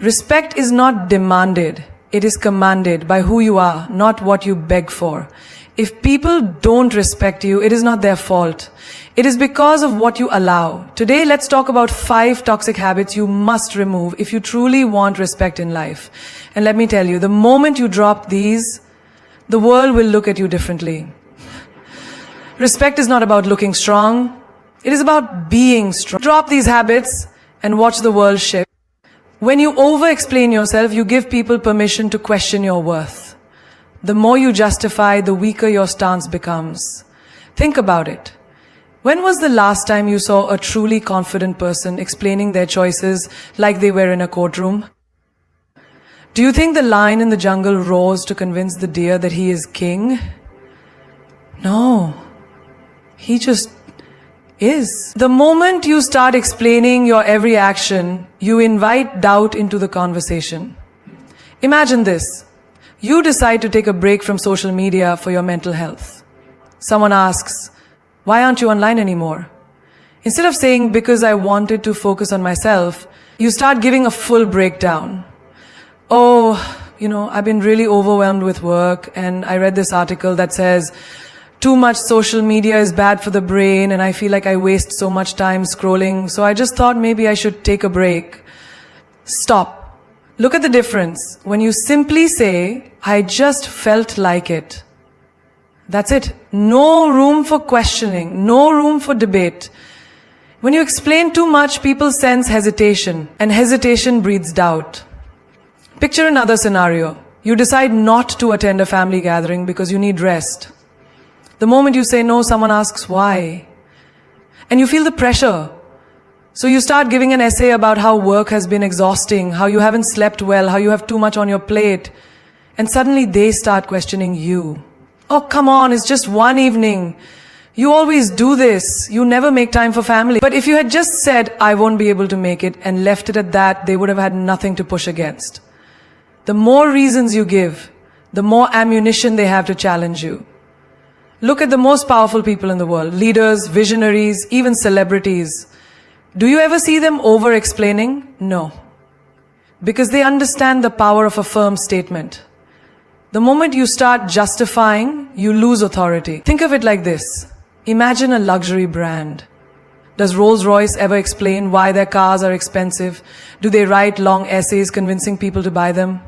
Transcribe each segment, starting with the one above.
Respect is not demanded, it is commanded by who you are, not what you beg for. If people don't respect you, it is not their fault. It is because of what you allow. Today, let's talk about 5 toxic habits you must remove if you truly want respect in life. And let me tell you, the moment you drop these, the world will look at you differently. Respect is not about looking strong. It is about being strong. Drop these habits and watch the world shift. When you over-explain yourself, you give people permission to question your worth. The more you justify, the weaker your stance becomes. Think about it. When was the last time you saw a truly confident person explaining their choices like they were in a courtroom? Do you think the lion in the jungle roars to convince the deer that he is king? No. He just is. The moment you start explaining your every action, you invite doubt into the conversation. Imagine this. You decide to take a break from social media for your mental health. Someone asks, "Why aren't you online anymore?" Instead of saying, "Because I wanted to focus on myself," you start giving a full breakdown. "Oh, I've been really overwhelmed with work, and I read this article that says, too much social media is bad for the brain, and I feel like I waste so much time scrolling, so I just thought maybe I should take a break." Stop. Look at the difference. When you simply say, "I just felt like it." That's it. No room for questioning, no room for debate. When you explain too much, people sense hesitation, and hesitation breeds doubt. Picture another scenario. You decide not to attend a family gathering because you need rest. The moment you say no, someone asks why. And you feel the pressure. So you start giving an essay about how work has been exhausting, how you haven't slept well, how you have too much on your plate. And suddenly they start questioning you. "Oh, come on, it's just one evening. You always do this. You never make time for family." But if you had just said, "I won't be able to make it," and left it at that, they would have had nothing to push against. The more reasons you give, the more ammunition they have to challenge you. Look at the most powerful people in the world, leaders, visionaries, even celebrities. Do you ever see them over-explaining? No. Because they understand the power of a firm statement. The moment you start justifying, you lose authority. Think of it like this. Imagine a luxury brand. Does Rolls-Royce ever explain why their cars are expensive? Do they write long essays convincing people to buy them?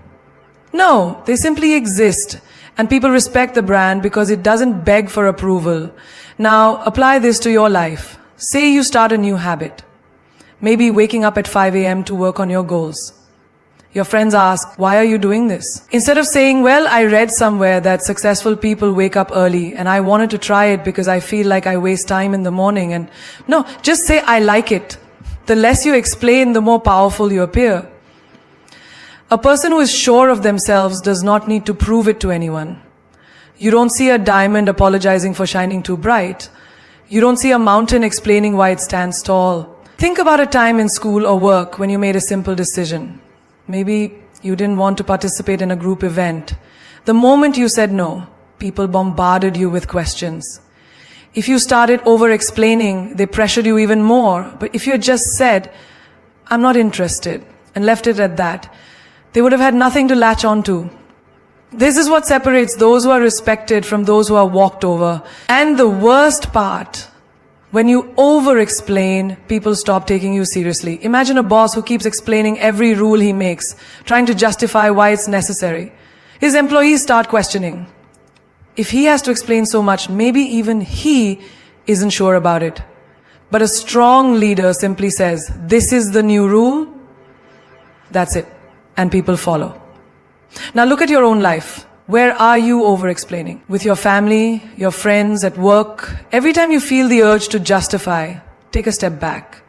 No, they simply exist. And people respect the brand because it doesn't beg for approval. Now, apply this to your life. Say you start a new habit. Maybe waking up at 5 a.m. to work on your goals. Your friends ask, "Why are you doing this?" Instead of saying, "Well, I read somewhere that successful people wake up early and I wanted to try it because I feel like I waste time in the morning." And no, just say, "I like it." The less you explain, the more powerful you appear. A person who is sure of themselves does not need to prove it to anyone. You don't see a diamond apologizing for shining too bright. You don't see a mountain explaining why it stands tall. Think about a time in school or work when you made a simple decision. Maybe you didn't want to participate in a group event. The moment you said no, people bombarded you with questions. If you started over-explaining, they pressured you even more. But if you had just said, "I'm not interested," and left it at that, they would have had nothing to latch onto. This is what separates those who are respected from those who are walked over. And the worst part, when you over-explain, people stop taking you seriously. Imagine a boss who keeps explaining every rule he makes, trying to justify why it's necessary. His employees start questioning. If he has to explain so much, maybe even he isn't sure about it. But a strong leader simply says, "This is the new rule." That's it. And people follow. Now look at your own life. Where are you over-explaining? With your family, your friends, at work? Every time you feel the urge to justify, take a step back.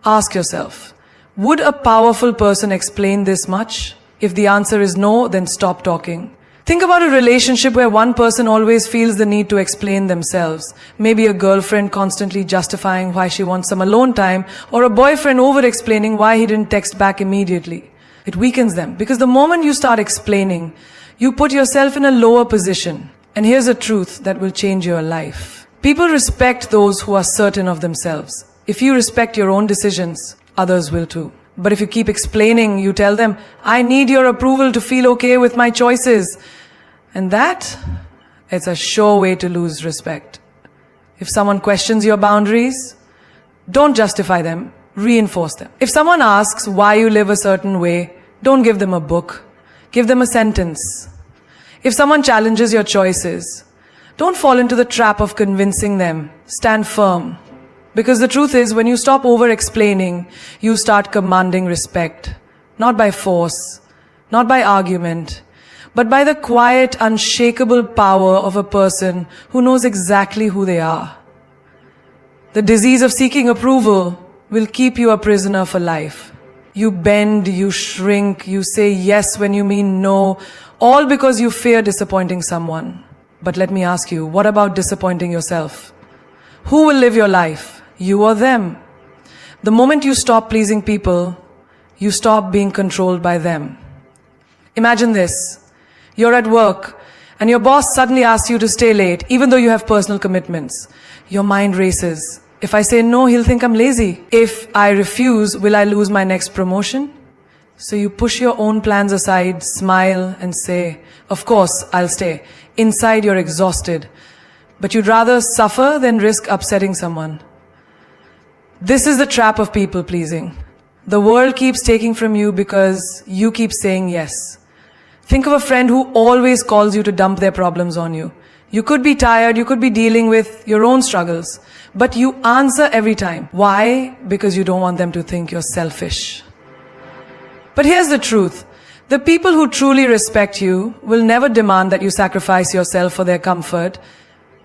Ask yourself, would a powerful person explain this much? If the answer is no, then stop talking. Think about a relationship where one person always feels the need to explain themselves. Maybe a girlfriend constantly justifying why she wants some alone time, or a boyfriend over-explaining why he didn't text back immediately. It weakens them, because the moment you start explaining, you put yourself in a lower position. And here's a truth that will change your life. People respect those who are certain of themselves. If you respect your own decisions, others will too. But if you keep explaining, you tell them, I need your approval to feel okay with my choices. And that, it's a sure way to lose respect. If someone questions your boundaries, don't justify them, reinforce them. If someone asks why you live a certain way, don't give them a book. Give them a sentence. If someone challenges your choices, don't fall into the trap of convincing them. Stand firm. Because the truth is, when you stop over-explaining, you start commanding respect. Not by force, not by argument, but by the quiet, unshakable power of a person who knows exactly who they are. The disease of seeking approval will keep you a prisoner for life. You bend, you shrink, you say yes when you mean no, all because you fear disappointing someone. But let me ask you, what about disappointing yourself? Who will live your life? You or them? The moment you stop pleasing people, you stop being controlled by them. Imagine this. You're at work and your boss suddenly asks you to stay late, even though you have personal commitments. Your mind races. If I say no, he'll think I'm lazy. If I refuse, will I lose my next promotion? So you push your own plans aside, smile and say, of course, I'll stay. Inside you're exhausted, but you'd rather suffer than risk upsetting someone. This is the trap of people pleasing. The world keeps taking from you because you keep saying yes. Think of a friend who always calls you to dump their problems on you. You could be tired, you could be dealing with your own struggles, but you answer every time. Why? Because you don't want them to think you're selfish. But here's the truth. The people who truly respect you will never demand that you sacrifice yourself for their comfort,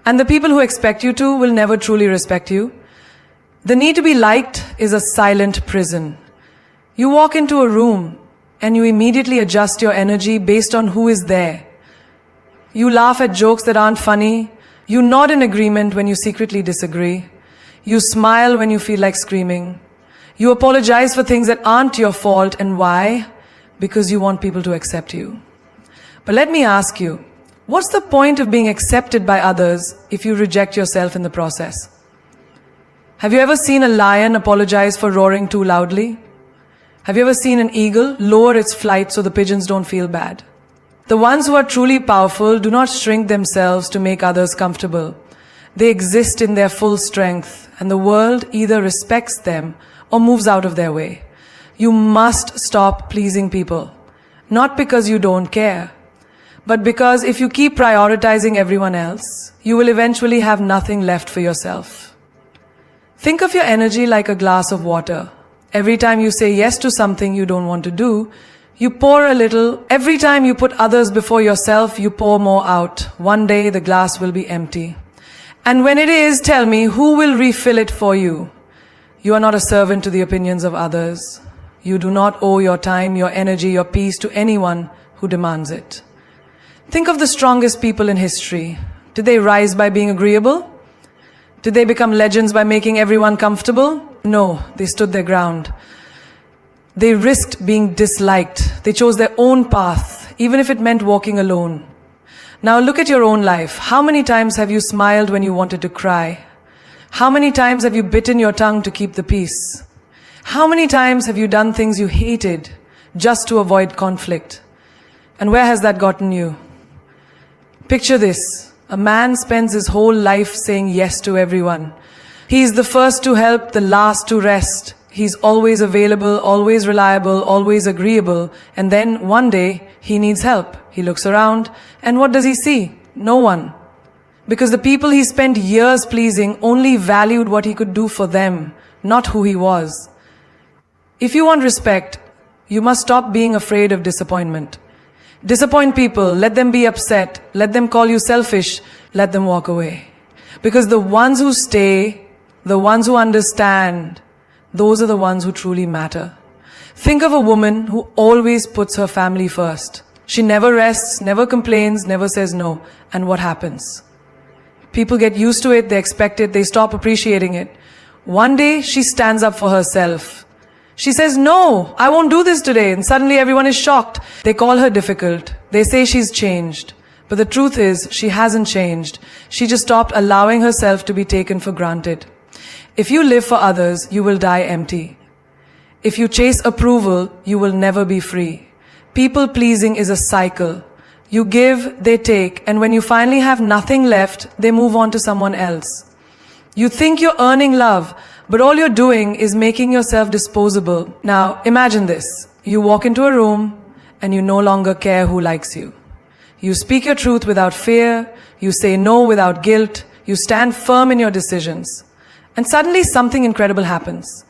and the people who expect you to will never truly respect you. The need to be liked is a silent prison. You walk into a room and you immediately adjust your energy based on who is there. You laugh at jokes that aren't funny. You nod in agreement when you secretly disagree. You smile when you feel like screaming. You apologize for things that aren't your fault. And why? Because you want people to accept you. But let me ask you, what's the point of being accepted by others if you reject yourself in the process? Have you ever seen a lion apologize for roaring too loudly? Have you ever seen an eagle lower its flight so the pigeons don't feel bad? The ones who are truly powerful do not shrink themselves to make others comfortable. They exist in their full strength, and the world either respects them or moves out of their way. You must stop pleasing people. Not because you don't care, but because if you keep prioritizing everyone else, you will eventually have nothing left for yourself. Think of your energy like a glass of water. Every time you say yes to something you don't want to do, you pour a little. Every time you put others before yourself, you pour more out. One day the glass will be empty. And when it is, tell me, who will refill it for you? You are not a servant to the opinions of others. You do not owe your time, your energy, your peace to anyone who demands it. Think of the strongest people in history. Did they rise by being agreeable? Did they become legends by making everyone comfortable? No, they stood their ground. They risked being disliked. They chose their own path, even if it meant walking alone. Now look at your own life. How many times have you smiled when you wanted to cry? How many times have you bitten your tongue to keep the peace? How many times have you done things you hated just to avoid conflict? And where has that gotten you? Picture this. A man spends his whole life saying yes to everyone. He's the first to help, the last to rest. He's always available, always reliable, always agreeable. And then one day he needs help. He looks around and what does he see? No one. Because the people he spent years pleasing only valued what he could do for them, not who he was. If you want respect, you must stop being afraid of disappointment. Disappoint people, let them be upset, let them call you selfish, let them walk away. Because the ones who stay, the ones who understand, those are the ones who truly matter. Think of a woman who always puts her family first. She never rests, never complains, never says no. And what happens? People get used to it, they expect it, they stop appreciating it. One day she stands up for herself. She says, no, I won't do this today. And suddenly everyone is shocked. They call her difficult. They say she's changed. But the truth is, she hasn't changed. She just stopped allowing herself to be taken for granted. If you live for others, you will die empty. If you chase approval, you will never be free. People pleasing is a cycle. You give, they take, and when you finally have nothing left, they move on to someone else. You think you're earning love, but all you're doing is making yourself disposable. Now, imagine this. You walk into a room, and you no longer care who likes you. You speak your truth without fear, you say no without guilt, you stand firm in your decisions. And suddenly something incredible happens.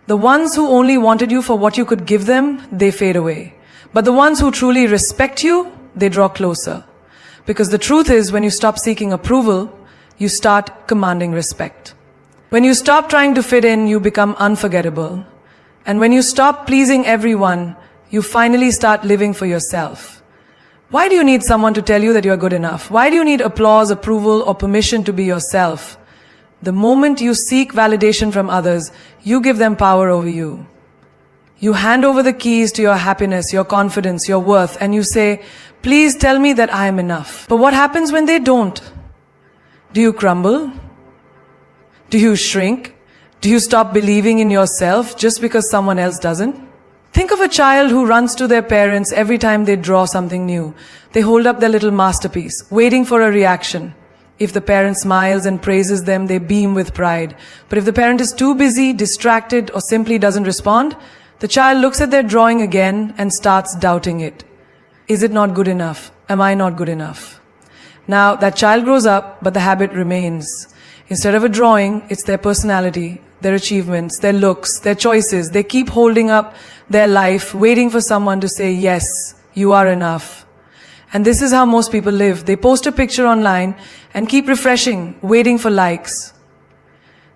The ones who only wanted you for what you could give them, they fade away. But the ones who truly respect you, they draw closer. Because the truth is, when you stop seeking approval, you start commanding respect. When you stop trying to fit in, you become unforgettable. And when you stop pleasing everyone, you finally start living for yourself. Why do you need someone to tell you that you are good enough? Why do you need applause, approval, or permission to be yourself? The moment you seek validation from others, you give them power over you. You hand over the keys to your happiness, your confidence, your worth, and you say, please tell me that I am enough. But what happens when they don't? Do you crumble? Do you shrink? Do you stop believing in yourself just because someone else doesn't? Think of a child who runs to their parents every time they draw something new. They hold up their little masterpiece, waiting for a reaction. If the parent smiles and praises them, they beam with pride. But if the parent is too busy, distracted, or simply doesn't respond, the child looks at their drawing again and starts doubting it. Is it not good enough? Am I not good enough? Now, that child grows up, but the habit remains. Instead of a drawing, it's their personality, their achievements, their looks, their choices. They keep holding up their life, waiting for someone to say, yes, you are enough. And this is how most people live. They post a picture online and keep refreshing, waiting for likes.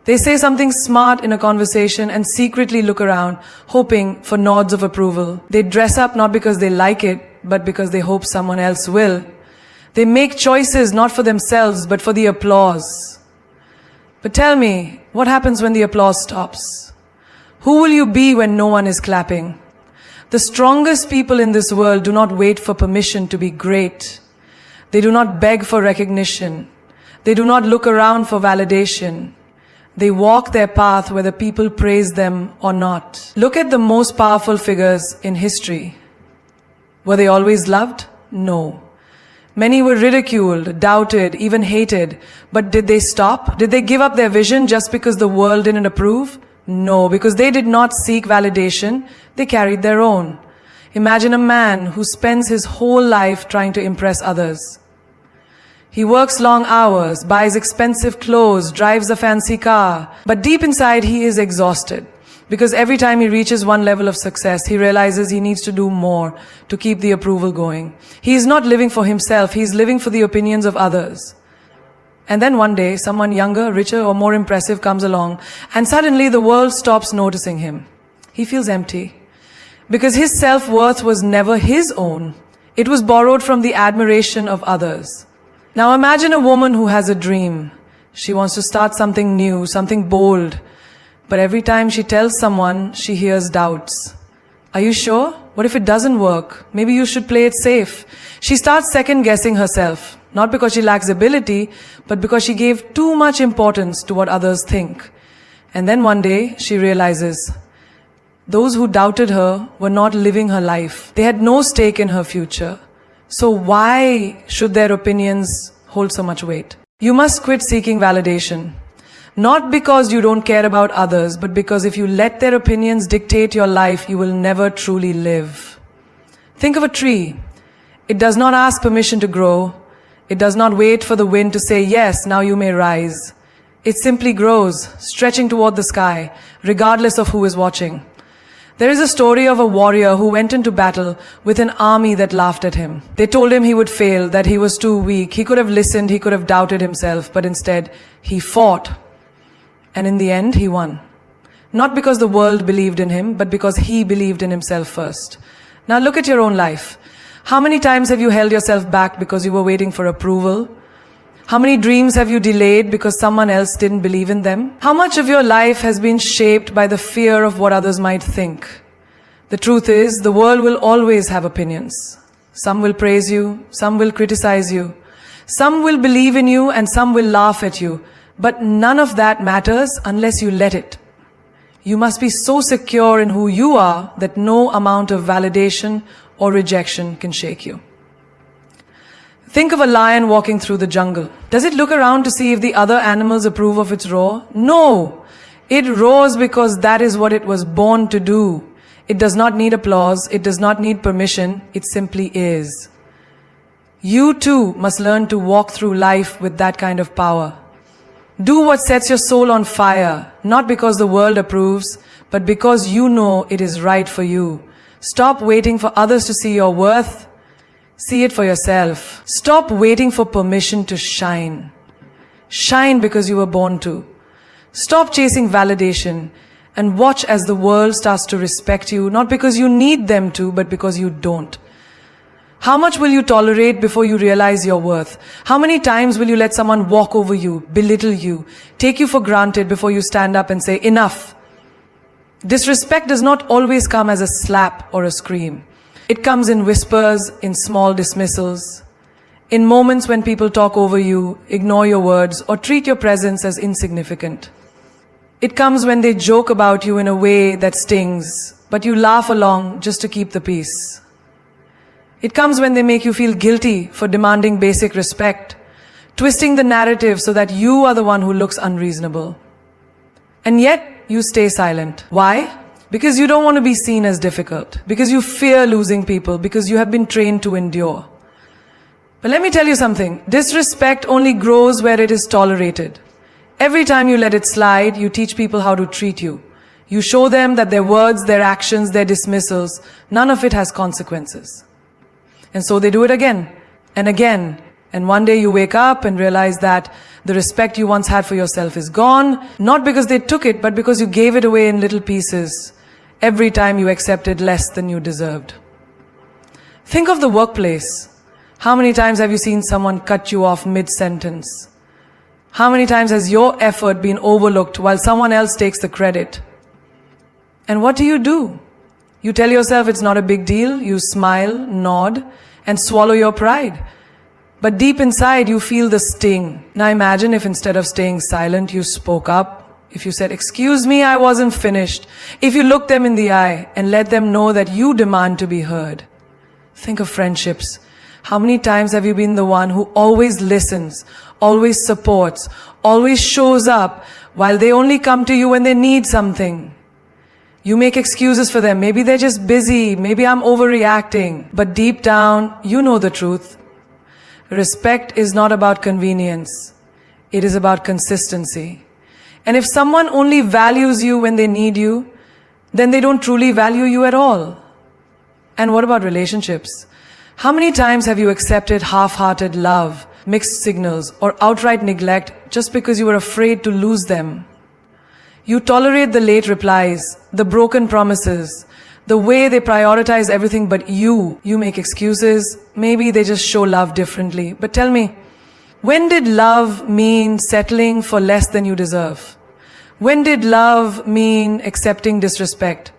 They say something smart in a conversation and secretly look around, hoping for nods of approval. They dress up not because they like it, but because they hope someone else will. They make choices not for themselves, but for the applause. But tell me, what happens when the applause stops? Who will you be when no one is clapping? The strongest people in this world do not wait for permission to be great. They do not beg for recognition. They do not look around for validation. They walk their path whether people praise them or not. Look at the most powerful figures in history. Were they always loved? No. Many were ridiculed, doubted, even hated. But did they stop? Did they give up their vision just because the world didn't approve? No, because they did not seek validation, they carried their own. Imagine a man who spends his whole life trying to impress others. He works long hours, buys expensive clothes, drives a fancy car, but deep inside he is exhausted. Because every time he reaches one level of success, he realizes he needs to do more to keep the approval going. He is not living for himself, he is living for the opinions of others. And then one day, someone younger, richer, or more impressive comes along, and suddenly the world stops noticing him. He feels empty. Because his self-worth was never his own. It was borrowed from the admiration of others. Now imagine a woman who has a dream. She wants to start something new, something bold. But every time she tells someone, she hears doubts. Are you sure? What if it doesn't work? Maybe you should play it safe. She starts second-guessing herself. Not because she lacks ability, but because she gave too much importance to what others think. And then one day, she realizes, those who doubted her were not living her life. They had no stake in her future. So why should their opinions hold so much weight? You must quit seeking validation. Not because you don't care about others, but because if you let their opinions dictate your life, you will never truly live. Think of a tree. It does not ask permission to grow. It does not wait for the wind to say, yes, now you may rise. It simply grows, stretching toward the sky, regardless of who is watching. There is a story of a warrior who went into battle with an army that laughed at him. They told him he would fail, that he was too weak. He could have listened, he could have doubted himself, but instead, he fought. And in the end, he won. Not because the world believed in him, but because he believed in himself first. Now look at your own life. How many times have you held yourself back because you were waiting for approval? How many dreams have you delayed because someone else didn't believe in them? How much of your life has been shaped by the fear of what others might think? The truth is, the world will always have opinions. Some will praise you, some will criticize you. Some will believe in you and some will laugh at you. But none of that matters unless you let it. You must be so secure in who you are that no amount of validation or rejection can shake you. Think of a lion walking through the jungle. Does it look around to see if the other animals approve of its roar? No! It roars because that is what it was born to do. It does not need applause, it does not need permission, it simply is. You too must learn to walk through life with that kind of power. Do what sets your soul on fire, not because the world approves, but because you know it is right for you. Stop waiting for others to see your worth. See it for yourself. Stop waiting for permission to shine. Shine because you were born to. Stop chasing validation and watch as the world starts to respect you, not because you need them to, but because you don't. How much will you tolerate before you realize your worth? How many times will you let someone walk over you, belittle you, take you for granted before you stand up and say, enough? Disrespect does not always come as a slap or a scream. It comes in whispers, in small dismissals, in moments when people talk over you, ignore your words, or treat your presence as insignificant. It comes when they joke about you in a way that stings, but you laugh along just to keep the peace. It comes when they make you feel guilty for demanding basic respect, twisting the narrative so that you are the one who looks unreasonable. And yet, you stay silent. Why? Because you don't want to be seen as difficult, because you fear losing people, because you have been trained to endure. But let me tell you something, disrespect only grows where it is tolerated. Every time you let it slide, you teach people how to treat you. You show them that their words, their actions, their dismissals, none of it has consequences. And so they do it again and again. And one day you wake up and realize that the respect you once had for yourself is gone, not because they took it, but because you gave it away in little pieces every time you accepted less than you deserved. Think of the workplace. How many times have you seen someone cut you off mid-sentence? How many times has your effort been overlooked while someone else takes the credit? And what do? You tell yourself it's not a big deal, you smile, nod, and swallow your pride. But deep inside you feel the sting. Now imagine if instead of staying silent you spoke up. If you said, "Excuse me, I wasn't finished." If you looked them in the eye and let them know that you demand to be heard. Think of friendships. How many times have you been the one who always listens, always supports, always shows up, while they only come to you when they need something? You make excuses for them. Maybe they're just busy. Maybe I'm overreacting. But deep down, you know the truth. Respect is not about convenience. It is about consistency. And if someone only values you when they need you, then they don't truly value you at all. And what about relationships? How many times have you accepted half-hearted love, mixed signals, or outright neglect just because you were afraid to lose them? You tolerate the late replies, the broken promises, the way they prioritize everything but you. You make excuses. Maybe they just show love differently. But tell me, when did love mean settling for less than you deserve? When did love mean accepting disrespect?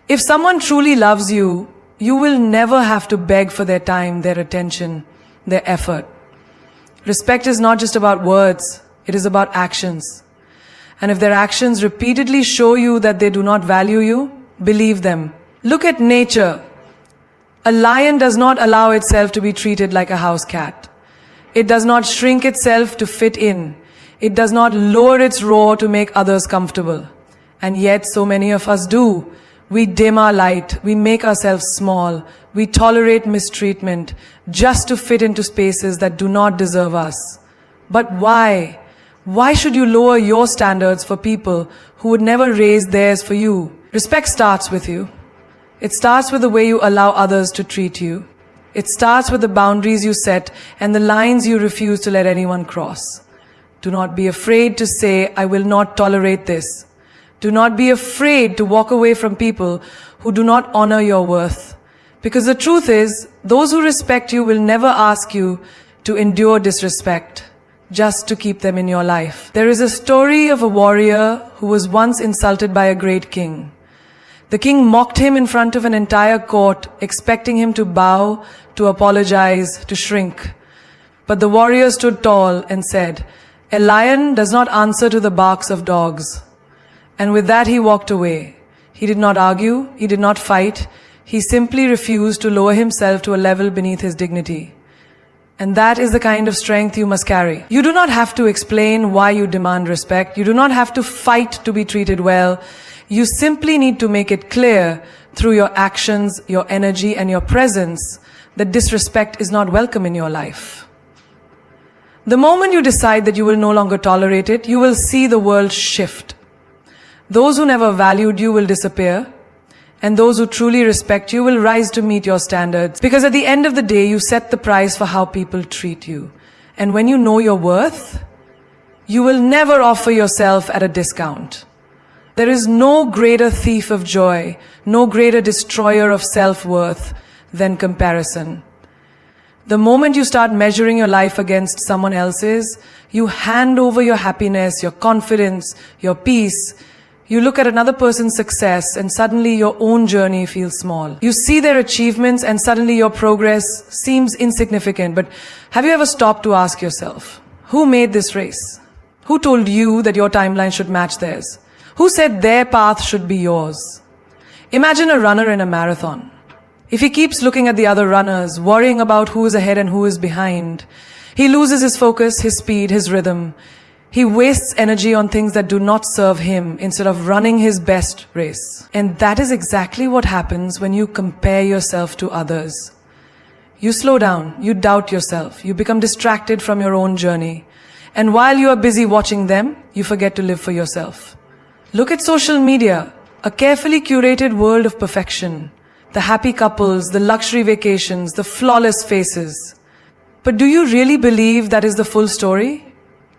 If someone truly loves you, you will never have to beg for their time, their attention, their effort. Respect is not just about words, it is about actions. And if their actions repeatedly show you that they do not value you, believe them. Look at nature. A lion does not allow itself to be treated like a house cat. It does not shrink itself to fit in. It does not lower its roar to make others comfortable. And yet so many of us do. We dim our light. We make ourselves small. We tolerate mistreatment just to fit into spaces that do not deserve us. But why? Why should you lower your standards for people who would never raise theirs for you? Respect starts with you. It starts with the way you allow others to treat you. It starts with the boundaries you set and the lines you refuse to let anyone cross. Do not be afraid to say, "I will not tolerate this." Do not be afraid to walk away from people who do not honor your worth. Because the truth is, those who respect you will never ask you to endure disrespect just to keep them in your life. There is a story of a warrior who was once insulted by a great king. The king mocked him in front of an entire court, expecting him to bow, to apologize, to shrink. But the warrior stood tall and said, "A lion does not answer to the barks of dogs. And with that he walked away. He did not argue, he did not fight, he simply refused to lower himself to a level beneath his dignity. And that is the kind of strength you must carry. You do not have to explain why you demand respect. You do not have to fight to be treated well. You simply need to make it clear through your actions, your energy, and your presence that disrespect is not welcome in your life. The moment you decide that you will no longer tolerate it, you will see the world shift. Those who never valued you will disappear, and those who truly respect you will rise to meet your standards. Because at the end of the day, you set the price for how people treat you. And when you know your worth, you will never offer yourself at a discount. There is no greater thief of joy, no greater destroyer of self-worth than comparison. The moment you start measuring your life against someone else's, you hand over your happiness, your confidence, your peace. You look at another person's success and suddenly your own journey feels small. You see their achievements and suddenly your progress seems insignificant. But have you ever stopped to ask yourself, who made this race? Who told you that your timeline should match theirs? Who said their path should be yours? Imagine a runner in a marathon. If he keeps looking at the other runners, worrying about who is ahead and who is behind, he loses his focus, his speed, his rhythm. He wastes energy on things that do not serve him instead of running his best race. And that is exactly what happens when you compare yourself to others. You slow down, you doubt yourself, you become distracted from your own journey. And while you are busy watching them, you forget to live for yourself. Look at social media, a carefully curated world of perfection. The happy couples, the luxury vacations, the flawless faces. But do you really believe that is the full story?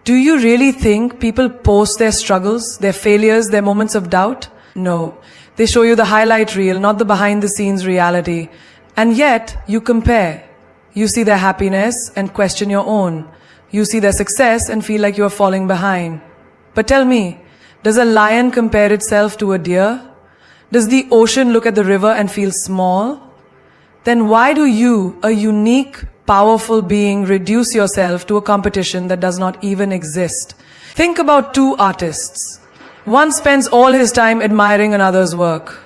Do you really think people post their struggles, their failures, their moments of doubt? No. They show you the highlight reel, not the behind-the-scenes reality. And yet, you compare. You see their happiness and question your own. You see their success and feel like you are falling behind. But tell me, does a lion compare itself to a deer? Does the ocean look at the river and feel small? Then why do you, a unique, powerful being, reduce yourself to a competition that does not even exist? Think about two artists. One spends all his time admiring another's work,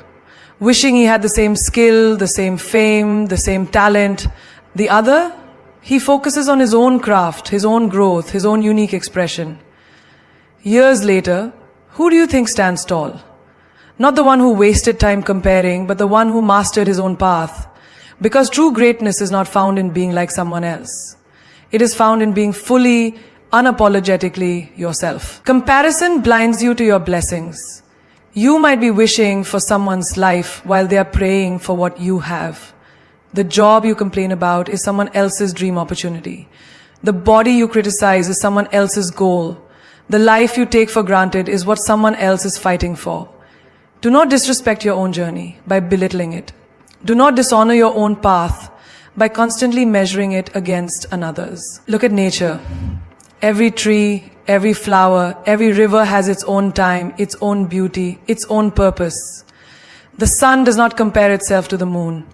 wishing he had the same skill, the same fame, the same talent. The other, he focuses on his own craft, his own growth, his own unique expression. Years later, who do you think stands tall? Not the one who wasted time comparing, but the one who mastered his own path. Because true greatness is not found in being like someone else. It is found in being fully, unapologetically yourself. Comparison blinds you to your blessings. You might be wishing for someone's life while they are praying for what you have. The job you complain about is someone else's dream opportunity. The body you criticize is someone else's goal. The life you take for granted is what someone else is fighting for. Do not disrespect your own journey by belittling it. Do not dishonor your own path by constantly measuring it against another's. Look at nature. Every tree, every flower, every river has its own time, its own beauty, its own purpose. The sun does not compare itself to the moon.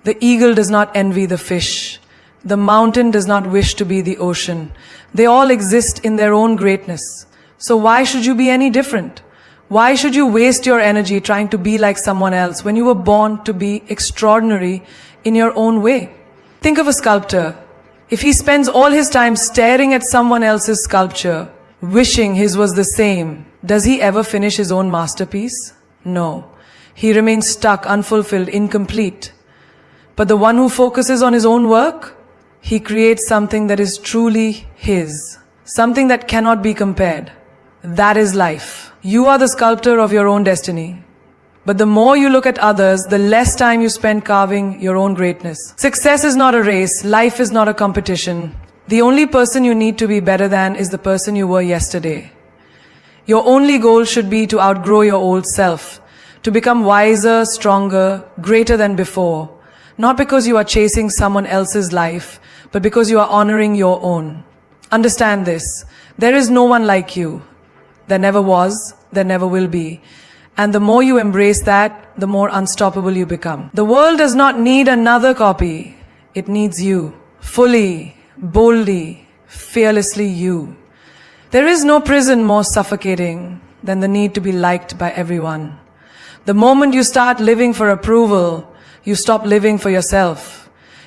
The eagle does not envy the fish. The mountain does not wish to be the ocean. They all exist in their own greatness. So why should you be any different? Why should you waste your energy trying to be like someone else when you were born to be extraordinary in your own way? Think of a sculptor. If he spends all his time staring at someone else's sculpture, wishing his was the same, does he ever finish his own masterpiece? No. He remains stuck, unfulfilled, incomplete. But the one who focuses on his own work, he creates something that is truly his, something that cannot be compared. That is life. You are the sculptor of your own destiny. But the more you look at others, the less time you spend carving your own greatness. Success is not a race. Life is not a competition. The only person you need to be better than is the person you were yesterday. Your only goal should be to outgrow your old self, to become wiser, stronger, greater than before. Not because you are chasing someone else's life, but because you are honoring your own. Understand this. There is no one like you. There never was, there never will be. And the more you embrace that, the more unstoppable you become. The world does not need another copy. It needs you. Fully, boldly, fearlessly you. There is no prison more suffocating than the need to be liked by everyone. The moment you start living for approval, you stop living for yourself.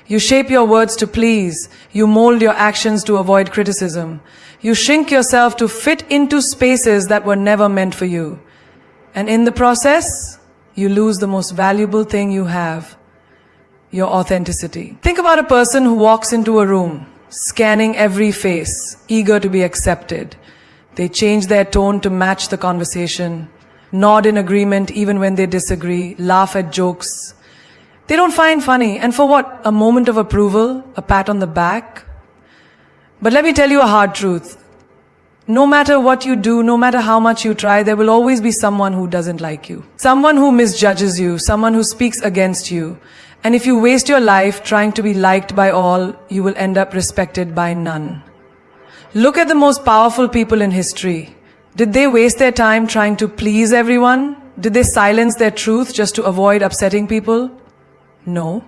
You shape your words to please. You mold your actions to avoid criticism. You shrink yourself to fit into spaces that were never meant for you. And in the process, you lose the most valuable thing you have, your authenticity. Think about a person who walks into a room, scanning every face, eager to be accepted. They change their tone to match the conversation, nod in agreement even when they disagree, laugh at jokes they don't find funny. And for what? A moment of approval? A pat on the back? But let me tell you a hard truth. No matter what you do, no matter how much you try, there will always be someone who doesn't like you. Someone who misjudges you, someone who speaks against you. And if you waste your life trying to be liked by all, you will end up respected by none. Look at the most powerful people in history. Did they waste their time trying to please everyone? Did they silence their truth just to avoid upsetting people? No.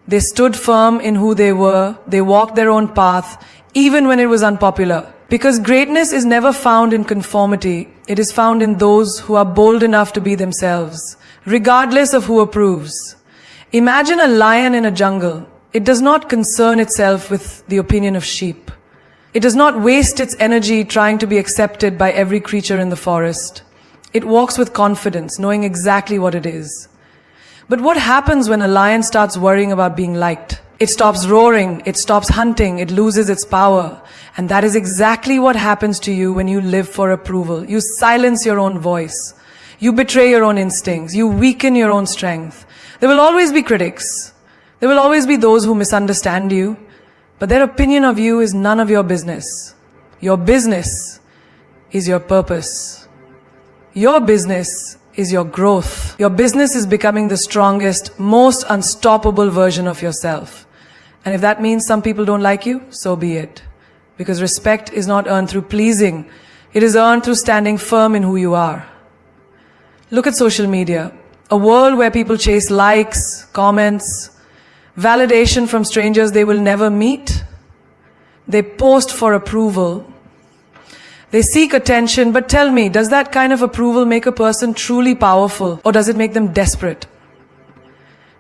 They stood firm in who they were. They walked their own path, even when it was unpopular. Because greatness is never found in conformity. It is found in those who are bold enough to be themselves, regardless of who approves. Imagine a lion in a jungle. It does not concern itself with the opinion of sheep. It does not waste its energy trying to be accepted by every creature in the forest. It walks with confidence, knowing exactly what it is. But what happens when a lion starts worrying about being liked? It stops roaring, it stops hunting, it loses its power. And that is exactly what happens to you when you live for approval. You silence your own voice. You betray your own instincts. You weaken your own strength. There will always be critics. There will always be those who misunderstand you. But their opinion of you is none of your business. Your business is your purpose. Your business is your growth. Your business is becoming the strongest, most unstoppable version of yourself. And if that means some people don't like you, so be it. Because respect is not earned through pleasing. It is earned through standing firm in who you are. Look at social media. A world where people chase likes, comments, validation from strangers they will never meet. They post for approval. They seek attention, but tell me, does that kind of approval make a person truly powerful, or does it make them desperate?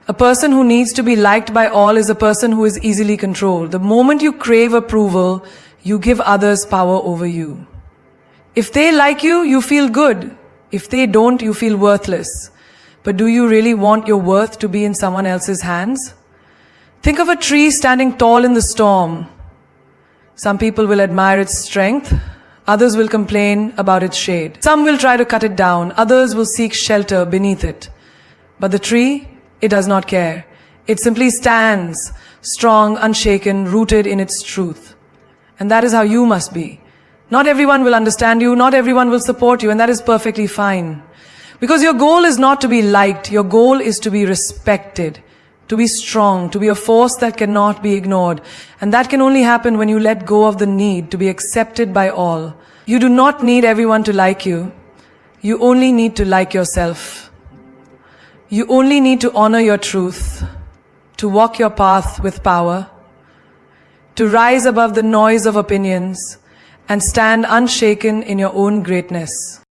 A person who needs to be liked by all is a person who is easily controlled. The moment you crave approval, you give others power over you. If they like you, you feel good. If they don't, you feel worthless. But do you really want your worth to be in someone else's hands? Think of a tree standing tall in the storm. Some people will admire its strength. Others will complain about its shade. Some will try to cut it down. Others will seek shelter beneath it. But the tree, it does not care. It simply stands, strong, unshaken, rooted in its truth. And that is how you must be. Not everyone will understand you. Not everyone will support you. And that is perfectly fine. Because your goal is not to be liked. Your goal is to be respected. To be strong, to be a force that cannot be ignored. And that can only happen when you let go of the need to be accepted by all. You do not need everyone to like you. You only need to like yourself. You only need to honor your truth, to walk your path with power, to rise above the noise of opinions, and stand unshaken in your own greatness.